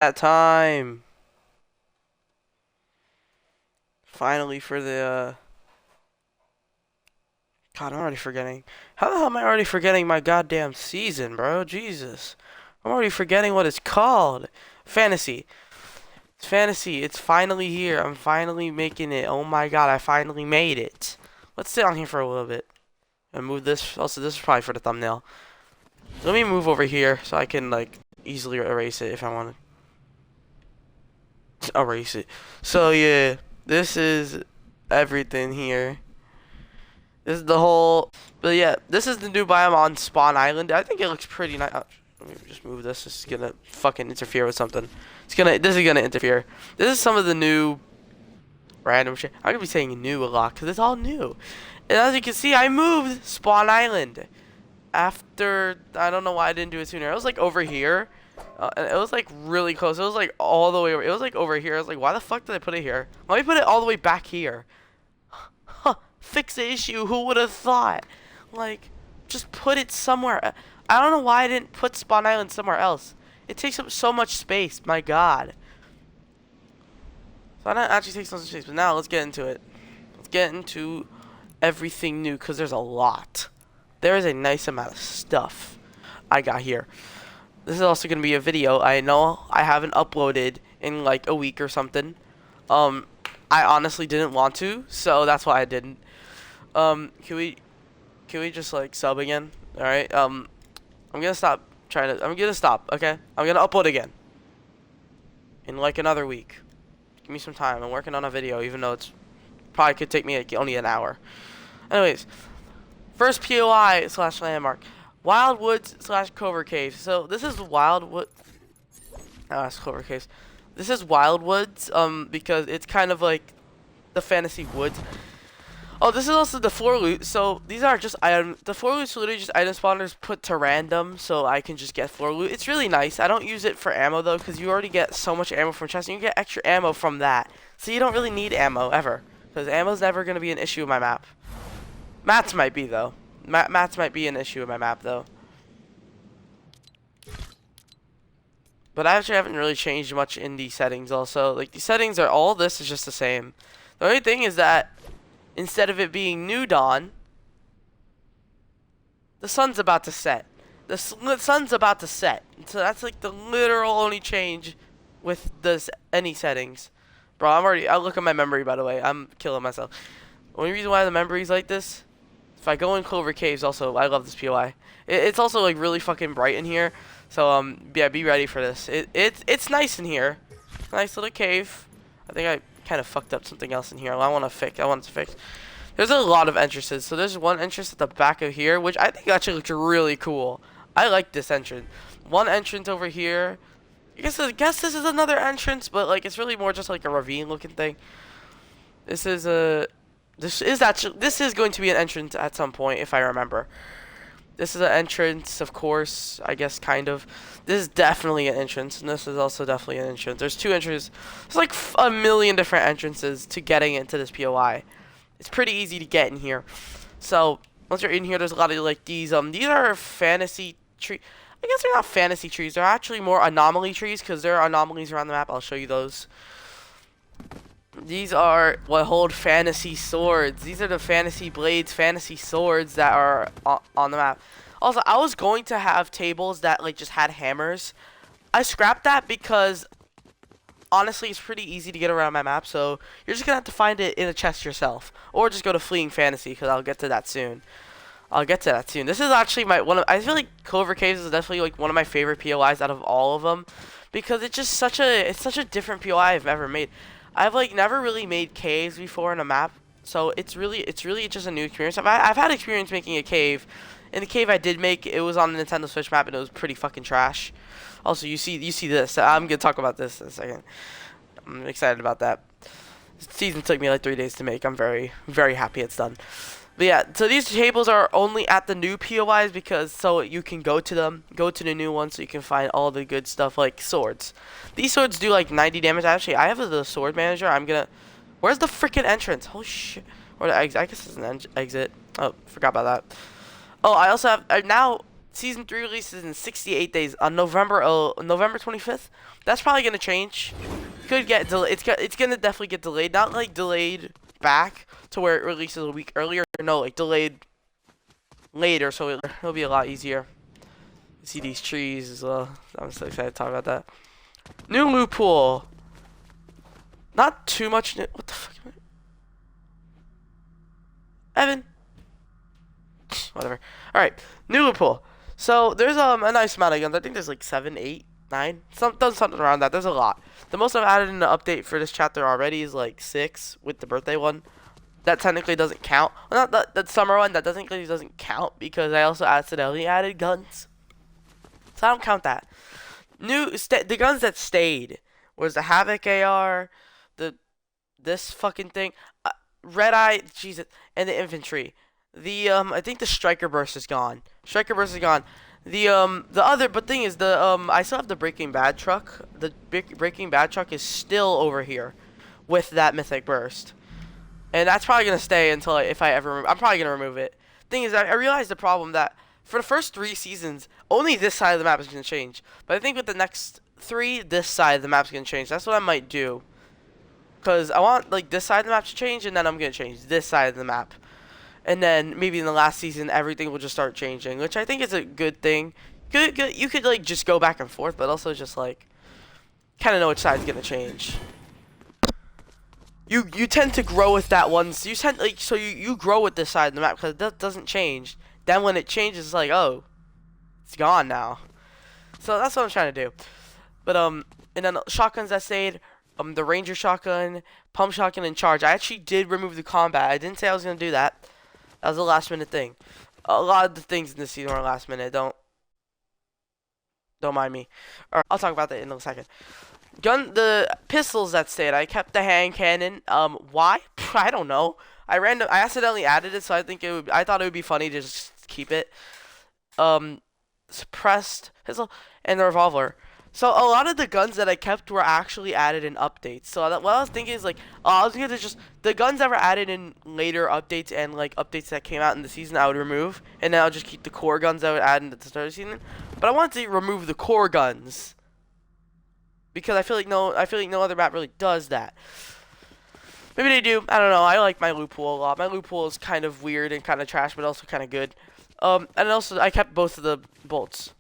That time. Finally for the God, I'm already forgetting. How the hell am I already forgetting my goddamn season, bro? Jesus. I'm already forgetting what it's called. Fantasy. It's fantasy. It's finally here. I'm finally making it. Oh my god, I finally made it. Let's sit on here for a little bit. And move this. Also, this is probably for the thumbnail. Let me move over here so I can, like, easily erase it if I want to erase it. So, yeah. This is everything here. This is the whole, but yeah, this is the new biome on Spawn Island. I think it looks pretty nice. Let me just move this. This is gonna fucking interfere with something. This is gonna interfere. This is some of the new random shit. I'm gonna be saying new a lot because it's all new. And as you can see, I moved Spawn Island after, I don't know why I didn't do it sooner. It was like over here. And it was like really close. It was like all the way over. It was like over here. I was like, why the fuck did I put it here? Let me put it all the way back here. Fix the issue. Who would have thought? Like, just put it somewhere. I don't know why I didn't put Spawn Island somewhere else. It takes up so much space. My God. So I don't actually take so much space. But now let's get into it. Let's get into everything new because there's a lot. There is a nice amount of stuff I got here. This is also going to be a video. I know I haven't uploaded in like a week or something. I honestly didn't want to, so that's why I didn't. Can we just like sub again? All right. I'm gonna stop trying to. I'm gonna stop. Okay. I'm gonna upload again in like another week. Give me some time. I'm working on a video, even though it's probably could take me like only an hour. Anyways, first POI slash landmark, Wildwoods slash Clover Cave. So this is Wildwood. Oh, it's Clover Caves. This is Wildwoods. Because it's kind of like the fantasy woods. Oh, this is also the floor loot. So these are just item. The floor loot's literally just item spawners put to random, so I can just get floor loot. It's really nice. I don't use it for ammo though, because you already get so much ammo from chests, and you get extra ammo from that. So you don't really need ammo ever, because ammo's never gonna be an issue in my map. Mats might be though. Mats might be an issue in my map though. But I actually haven't really changed much in these settings. Also, like the settings are all this is just the same. The only thing is that instead of it being new dawn, the sun's about to set. The sun's about to set. So that's like the literal only change with this any settings. Bro, I look at my memory, by the way. I'm killing myself. The only reason why the memory's like this, if I go in Clover Caves also, I love this POI. It's also like really fucking bright in here. So yeah, be ready for this. It's nice in here. Nice little cave. I think I kind of fucked up something else in here. I want it to fix. There's a lot of entrances. So there's one entrance at the back of here, which I think actually looks really cool. I like this entrance. One entrance over here. I guess this is another entrance, but like it's really more just like a ravine looking thing. This is going to be an entrance at some point if I remember. This is an entrance, of course, I guess, kind of. This is definitely an entrance, and this is also definitely an entrance. There's two entrances. There's like a million different entrances to getting into this POI. It's pretty easy to get in here. So, once you're in here, there's a lot of, like, these are fantasy tree. I guess they're not fantasy trees. They're actually more anomaly trees, because there are anomalies around the map. I'll show you those. These are what hold fantasy swords. These are the fantasy blades, fantasy swords that are on the map. Also, I was going to have tables that like just had hammers. I scrapped that because honestly, it's pretty easy to get around my map. So you're just gonna have to find it in a chest yourself, or just go to Fleeing Fantasy because I'll get to that soon. This is actually I feel like Clover Caves is definitely like one of my favorite POIs out of all of them, because it's just such a different POI I've ever made. I've like never really made caves before in a map, so it's really just a new experience. I've had experience making a cave. In the cave I did make, it was on the Nintendo Switch map and it was pretty fucking trash. Also, you see this. I'm gonna talk about this in a second. I'm excited about that. This season took me like 3 days to make. I'm very happy it's done. But yeah, so these tables are only at the new POIs because so you can go to them, go to the new ones so you can find all the good stuff like swords. These swords do like 90 damage. Actually, I have the sword manager. Where's the freaking entrance? Holy shit. Or the exit. I guess it's an exit. Oh, forgot about that. Oh, I also have now season 3 releases in 68 days on November 25th. That's probably gonna change. Could get delayed. It's gonna definitely get delayed. Not like delayed back to where it releases a week earlier. No, like delayed later, so it'll be a lot easier. See these trees as well. I'm so excited to talk about that. New loot pool. Not too much. What the fuck? Evan. Whatever. All right. New loot pool. So there's a nice amount of guns. I think there's like 7, 8, 9. Something around that. There's a lot. The most I've added in the update for this chapter already is like 6 with the birthday one. That technically doesn't count. Well, not that summer one. That technically doesn't count because I also accidentally added guns. So I don't count that. The guns that stayed was the Havoc AR, this fucking thing, Red Eye, Jesus, and the infantry. I think the Striker Burst is gone. Striker Burst is gone. But thing is, I still have the Breaking Bad truck. The Breaking Bad truck is still over here, with that Mythic Burst, and that's probably gonna stay until I'm probably gonna remove it. Thing is, I realized the problem that for the first 3 seasons, only this side of the map is gonna change. But I think with the next 3, this side of the map's gonna change. That's what I might do, cause I want like this side of the map to change, and then I'm gonna change this side of the map. And then maybe in the last season, everything will just start changing, which I think is a good thing. You could like just go back and forth, but also just like kind of know which side's gonna change. You tend to grow with that one. So you grow with this side of the map because it doesn't change. Then when it changes, it's like, oh, it's gone now. So that's what I'm trying to do. But and then shotguns that stayed. The Ranger shotgun, pump shotgun, and charge. I actually did remove the combat. I didn't say I was gonna do that. That was a last minute thing. A lot of the things in this season are last minute. Don't mind me. Alright, I'll talk about that in a second. The pistols that stayed. I kept the hand cannon. Why? I don't know. I accidentally added it, so I thought it would be funny to just keep it. Suppressed pistol and the revolver. So a lot of the guns that I kept were actually added in updates. So what I was thinking is like, I was gonna just the guns that were added in later updates and like updates that came out in the season I would remove, and then I'll just keep the core guns I would add in the start of the season. But I wanted to remove the core guns because I feel like no other map really does that. Maybe they do. I don't know. I like my loot pool a lot. My loot pool is kind of weird and kind of trash, but also kind of good. And also I kept both of the bolts.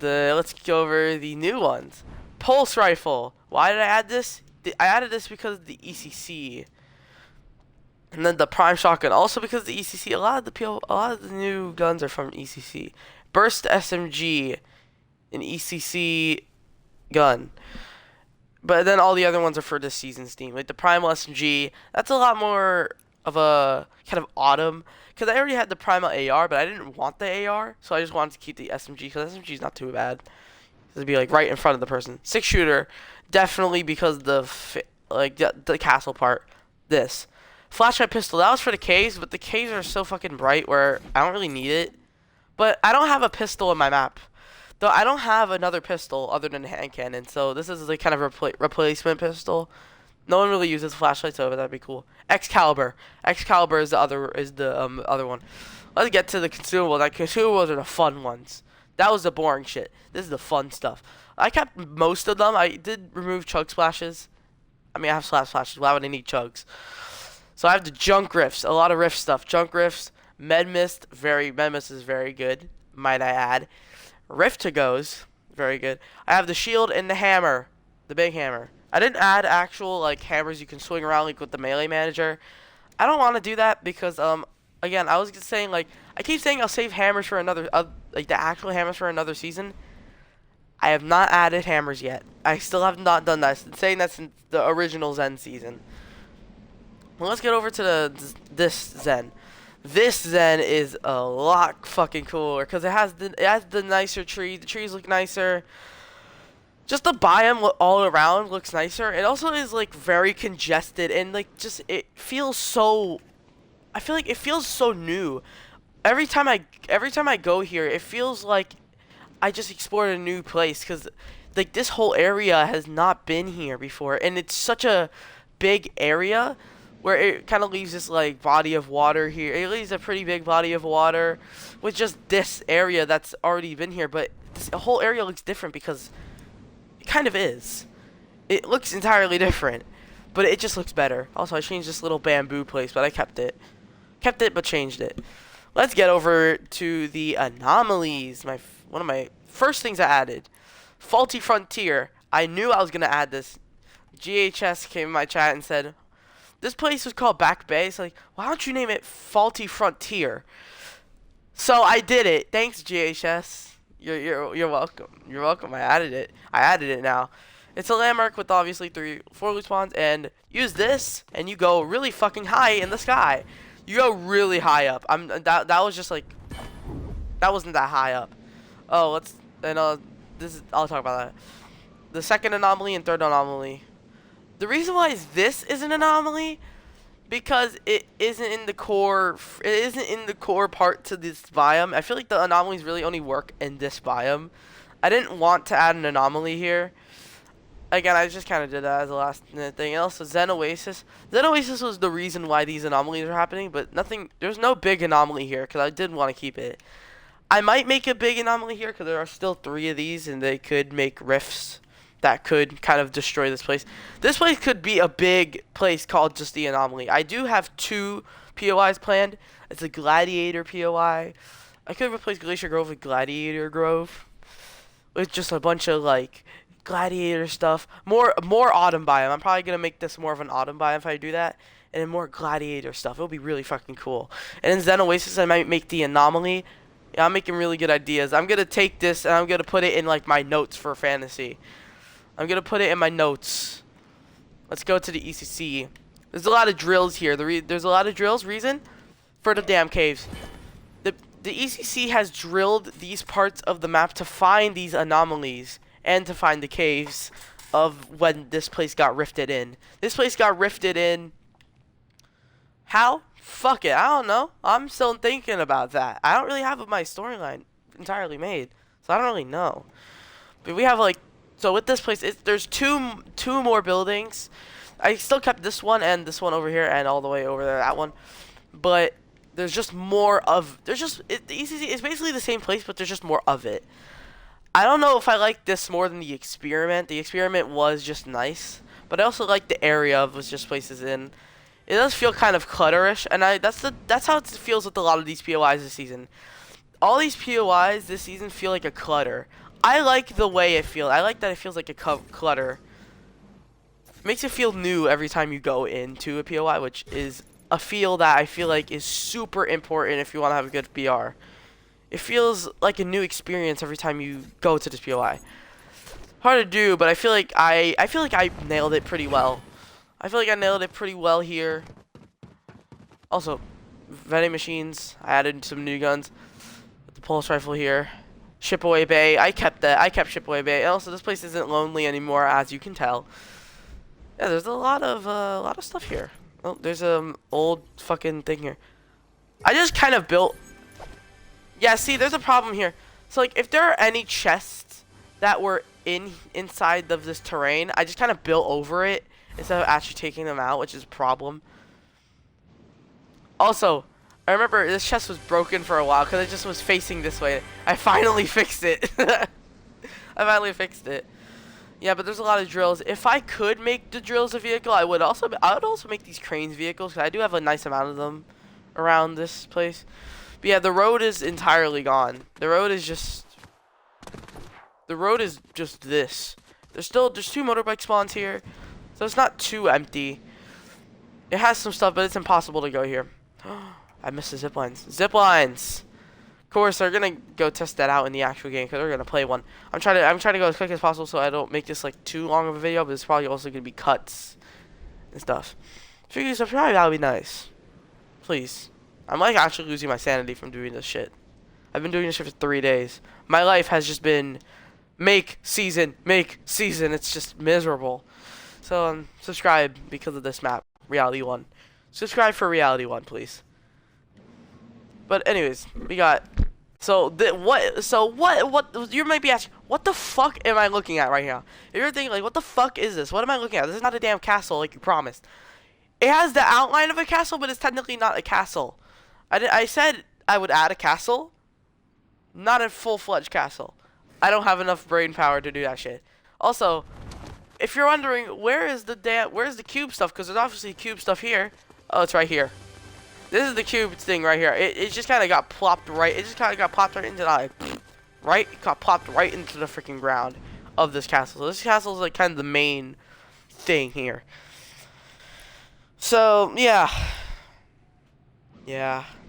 Let's go over the new ones. Pulse rifle. Why did I add this? I added this because of the ECC. And then the prime shotgun, also because of the ECC. A lot of the new guns are from ECC. Burst SMG, an ECC gun. But then all the other ones are for this season's theme. Like the Primal SMG, that's a lot more of a kind of autumn. Because I already had the Primal AR, but I didn't want the AR. So I just wanted to keep the SMG, because SMG is not too bad. It'd be like right in front of the person. 6-shooter, definitely because the castle part. This. Flashlight pistol, that was for the Ks, but the Ks are so fucking bright where I don't really need it. But I don't have a pistol in my map. Though I don't have another pistol other than a hand cannon, so this is like kind of a replacement pistol. No one really uses flashlights, so that'd be cool. Excalibur. Excalibur is the other one. Let's get to the consumable. Like consumables are the fun ones. That was the boring shit. This is the fun stuff. I kept most of them. I did remove chug splashes. I mean, I have slap splashes. Why would I need chugs? So I have the junk rifts. A lot of rift stuff. Junk rifts. Med mist is very good. Might I add. Rift to goes, very good. I have the shield and the hammer, the big hammer. I didn't add actual like hammers you can swing around like with the melee manager. I don't want to do that because again I was just saying like I keep saying I'll save hammers for another like the actual hammers for another season. I have not added hammers yet. I still have not done that. I'm saying that since the original Zen season. Well, let's get over to this Zen. This Zen is a lot fucking cooler because it has the nicer tree. The trees look nicer. Just the biome all around looks nicer. It also is like very congested and like just it feels so. I feel like it feels so new. Every time I go here, it feels like I just explored a new place because like this whole area has not been here before, and it's such a big area. where it kind of leaves this like body of water here. It leaves a pretty big body of water with just this area that's already been here, but this whole area looks different because it kind of is. It looks entirely different, but it just looks better. Also, I changed this little bamboo place, but I kept it. Kept it, but changed it. Let's get over to the anomalies. One of my first things I added. Faulty Frontier. I knew I was going to add this. GHS came in my chat and said, this place was called Back Bay. It's like, why don't you name it Faulty Frontier? So I did it. Thanks, GHS. You're welcome. You're welcome. I added it. I added it now. It's a landmark with obviously 4 loot spawns, and use this, and you go really fucking high in the sky. You go really high up. That was just like, that wasn't that high up. Oh, I'll talk about that. The second anomaly and third anomaly. The reason why this is an anomaly, because it isn't in the core. It isn't in the core part to this biome. I feel like the anomalies really only work in this biome. I didn't want to add an anomaly here. Again, I just kind of did that as a last thing. And also, Zen Oasis. Zen Oasis was the reason why these anomalies are happening, but there's no big anomaly here, because I did want to keep it. I might make a big anomaly here, because there are still 3 of these, and they could make rifts that could kind of destroy this place. This place could be a big place called just the anomaly. I do have 2 POIs planned. It's a Gladiator POI. I could replace Glacier Grove with Gladiator Grove, with just a bunch of, like, gladiator stuff, more autumn biome. I'm probably gonna make this more of an autumn biome if I do that, and then more gladiator stuff. It'll be really fucking cool. And in Zen Oasis, I might make the anomaly. Yeah, I'm making really good ideas. I'm gonna take this and I'm gonna put it in like my notes for fantasy. I'm gonna put it in my notes. Let's go to the ECC. There's a lot of drills here. There's a lot of drills. Reason for the damn caves. The ECC has drilled these parts of the map to find these anomalies. And to find the caves of when this place got rifted in. This place got rifted in. How? Fuck it. I don't know. I'm still thinking about that. I don't really have my storyline entirely made. So I don't really know. But we have like... So with this place, there's two more buildings. I still kept this one and this one over here and all the way over there, that one. But there's just more of... The ECC is basically the same place, but there's just more of it. I don't know if I like this more than the experiment. The experiment was just nice, but I also like the area of just places in. It does feel kind of clutterish, and that's how it feels with a lot of these POIs this season. All these POIs this season feel like a clutter. I like the way it feels. I like that it feels like a clutter. It makes it feel new every time you go into a POI, which is a feel that I feel like is super important if you want to have a good PR. It feels like a new experience every time you go to this POI. Hard to do, but I feel like I nailed it pretty well. I feel like I nailed it pretty well here. Also, vending machines. I added some new guns. The pulse rifle here. Shipaway Bay. I kept that. I kept Shipaway Bay. And also, this place isn't lonely anymore, as you can tell. Yeah, there's a lot of stuff here. Oh, there's old fucking thing here. I just kind of built. Yeah, see, there's a problem here. So, like, if there are any chests that were inside of this terrain, I just kind of built over it instead of actually taking them out, which is a problem. Also, I remember this chest was broken for a while because it just was facing this way. I finally fixed it. I finally fixed it. Yeah, but there's a lot of drills. If I could make the drills a vehicle, I would also make these cranes vehicles, because I do have a nice amount of them around this place. But yeah, the road is entirely gone. The road is just this. There's 2 motorbike spawns here, so it's not too empty. It has some stuff, but it's impossible to go here. I missed the zip lines. Zip lines. Of course, they're gonna go test that out in the actual game because we're gonna play one. I'm trying to go as quick as possible so I don't make this like too long of a video, but it's probably also gonna be cuts and stuff. If you can subscribe, that would be nice. Please. I'm like actually losing my sanity from doing this shit. I've been doing this shit for 3 days. My life has just been make season. It's just miserable. So subscribe because of this map, Reality 1. Subscribe for Reality 1, please. But anyways, we got what you might be asking, what the fuck am I looking at right now? If you're thinking like, what the fuck is this? What am I looking at? This is not a damn castle like you promised. It has the outline of a castle, but it's technically not a castle. I said I would add a castle, not a full-fledged castle. I don't have enough brain power to do that shit. Also, if you're wondering where's the cube stuff, because there's obviously cube stuff here. Oh, it's right here. This is the cube thing right here. It just kind of got plopped right. It just kind of got plopped right into the right. It got plopped right into the freaking ground of this castle. So this castle is like kind of the main thing here. So yeah,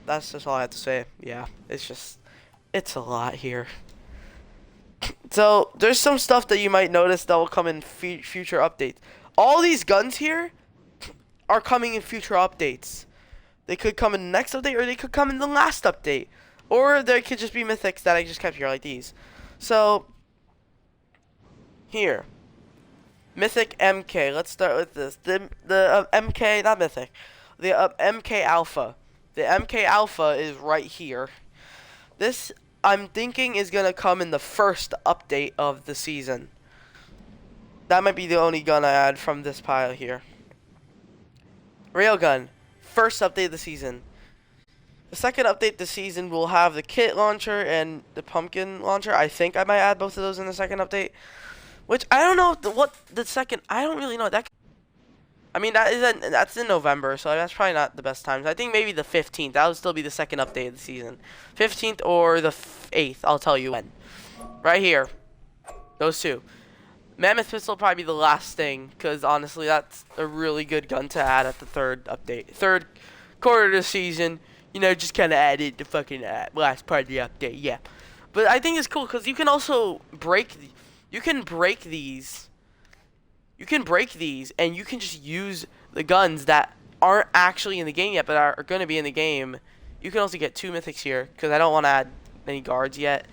that's just all I have to say. Yeah, it's a lot here. So there's some stuff that you might notice that will come in future updates. All these guns here are coming in future updates. They could come in the next update, or they could come in the last update, or there could just be mythics that I just kept here like these. So here, Mythic MK. Let's start with this. The MK, not Mythic. The MK Alpha. The MK Alpha is right here. This, I'm thinking, is gonna come in the first update of the season. That might be the only gun I add from this pile here. Railgun, first update of the season. The second update this season will have the kit launcher and the pumpkin launcher. I think I might add both of those in the second update. Which I don't know what the second. I don't really know that. I mean that's in November, so that's probably not the best times. I think maybe the 15th. That would still be the second update of the season. 15th or the 8th. I'll tell you when. Right here. Those two. Mammoth Pistol will probably be the last thing, because honestly that's a really good gun to add at the third update. Third quarter of the season, you know, just kind of added the fucking last part of the update, yeah. But I think it's cool because you can also break these, and you can just use the guns that aren't actually in the game yet, but are going to be in the game. You can also get 2 mythics here, because I don't want to add any guards yet.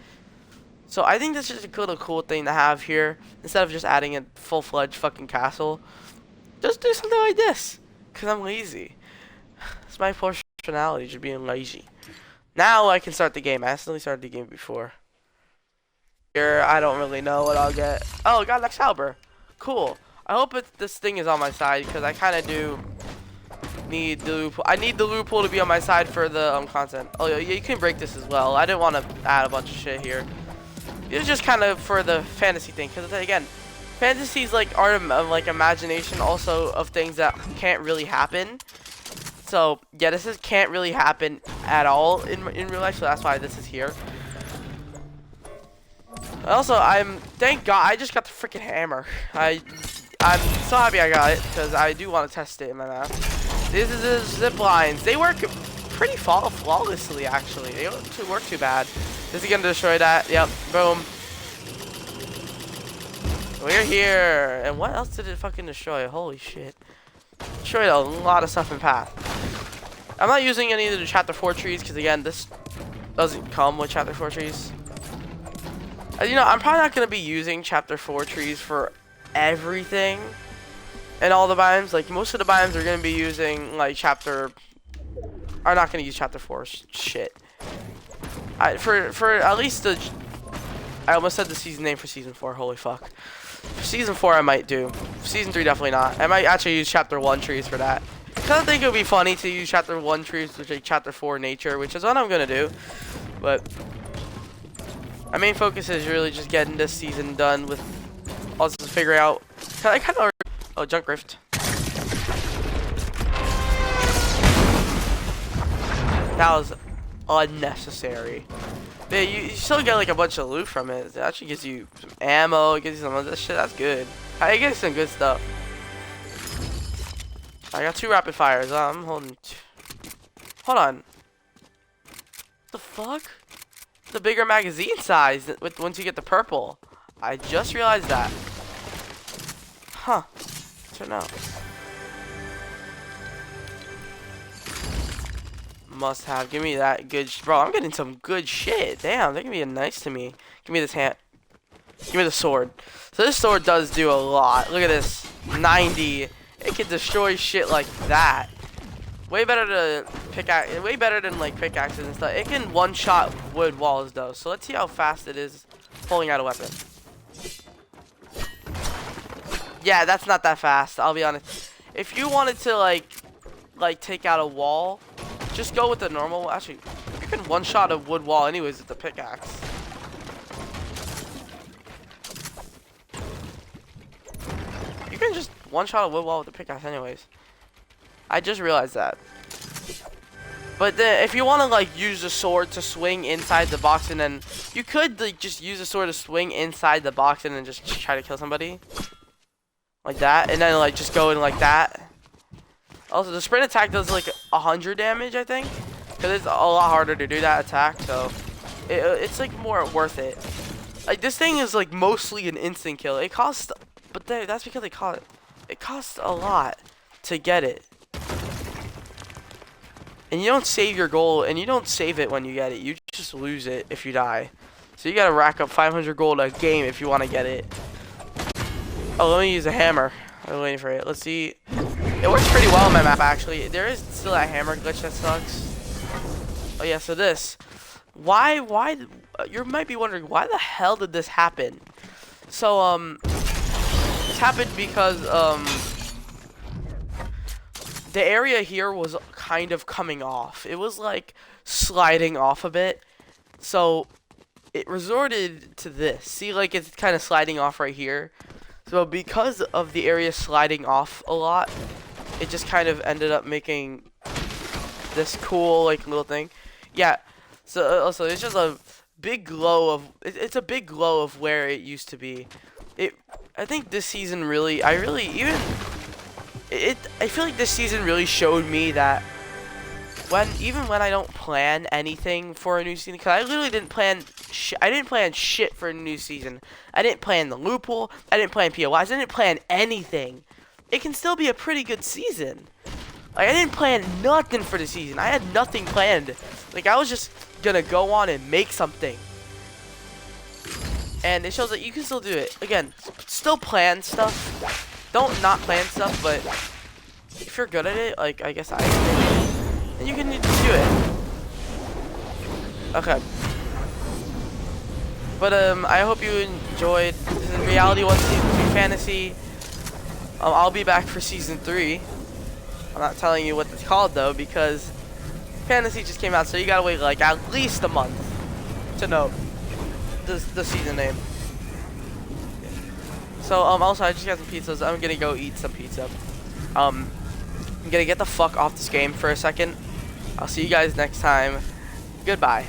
So I think that's just a cool thing to have here. Instead of just adding a full-fledged fucking castle, just do something like this, because I'm lazy. It's my personality, just being lazy. Now I can start the game. I accidentally started the game before. Here, I don't really know what I'll get. Oh, I got an Excalibur. Cool. I hope this thing is on my side, because I kind of do need the loophole. I need the loophole to be on my side for the content. Oh, yeah, you can break this as well. I didn't want to add a bunch of shit here. It's just kind of for the fantasy thing, because again, fantasy is like art of like imagination, also of things that can't really happen. So yeah, can't really happen at all in real life, so that's why this is here. Also, thank God I just got the freaking hammer. I'm so happy I got it, because I do want to test it in my map. This is the zip lines. They work pretty flawlessly, actually. They don't work too bad. This is gonna destroy that. Yep. Boom. We're here. And what else did it fucking destroy? Holy shit. Destroyed a lot of stuff in path. I'm not using any of the chapter 4 trees, because again, this doesn't come with chapter 4 trees. You know, I'm probably not gonna be using chapter 4 trees for everything and all the biomes. Like most of the biomes are gonna be using like are not gonna use chapter 4 shit. For at least I almost said the season name for season 4. Holy fuck. For season 4 I might do. For season 3 definitely not. I might actually use chapter 1 trees for that. I don't think it would be funny to use chapter 1 trees with like chapter 4 nature, which is what I'm gonna do. But my main focus is really just getting this season done with also figuring out. I kind of Junk Rift. That was unnecessary. But you still get like a bunch of loot from it. It actually gives you some ammo, it gives you some of this shit. That's good. I get some good stuff. I got 2 rapid fires. I'm holding. Hold on. What the fuck? The bigger magazine size once you get the purple. I just realized that. Huh. Turn out. Must have. Give me that good bro, I'm getting some good shit. Damn, they're gonna be nice to me. Give me this hand. Give me the sword. So this sword does do a lot. Look at this. 90. It can destroy shit like that. Way better to pickaxe. Way better than like pickaxes and stuff. It can one-shot wood walls though. So let's see how fast it is pulling out a weapon. Yeah, that's not that fast. I'll be honest. If you wanted to like like take out a wall, just go with the normal. Actually, you can one-shot a wood wall anyways with the pickaxe. You can just one-shot a wood wall with the pickaxe anyways. I just realized that. But then, if you want to like use the sword to swing inside the box, and then you could like just use the sword to swing inside the box and then just try to kill somebody like that, and then like just go in like that. Also, the sprint attack does like 100 damage, I think, because it's a lot harder to do that attack. So it's like more worth it. Like this thing is like mostly an instant kill. It costs, but that's because they call it. It costs a lot to get it. And you don't save your gold, and you don't save it when you get it. You just lose it if you die. So you gotta rack up 500 gold a game if you want to get it. Oh, let me use a hammer. I'm waiting for it. Let's see. It works pretty well on my map, actually. There is still that hammer glitch that sucks. Oh yeah, so this. Why, you might be wondering, why the hell did this happen? So, this happened because, the area here was kind of coming off. It was like sliding off a bit. So it resorted to this. See, like it's kind of sliding off right here. So because of the area sliding off a lot, it just kind of ended up making this cool like little thing. Yeah. So also it's just a big glow of it's a big glow of where it used to be. I think this season really I feel like this season really showed me that even when I don't plan anything for a new season, because I literally didn't plan shit for a new season. I didn't plan the loophole. I didn't plan POIs. I didn't plan anything. It can still be a pretty good season. Like I didn't plan nothing for the season. I had nothing planned. Like I was just gonna go on and make something. And it shows that you can still do it. Again, still plan stuff. Don't not plan stuff, but if you're good at it, like I guess I am, then you can do it. Okay. But I hope you enjoyed. This is Reality 1 Season 2 Fantasy. I'll be back for Season 3. I'm not telling you what it's called though, because Fantasy just came out, so you gotta wait like at least a month to know the season name. So also I just got some pizzas. I'm gonna go eat some pizza. I'm gonna get the fuck off this game for a second. I'll see you guys next time. Goodbye.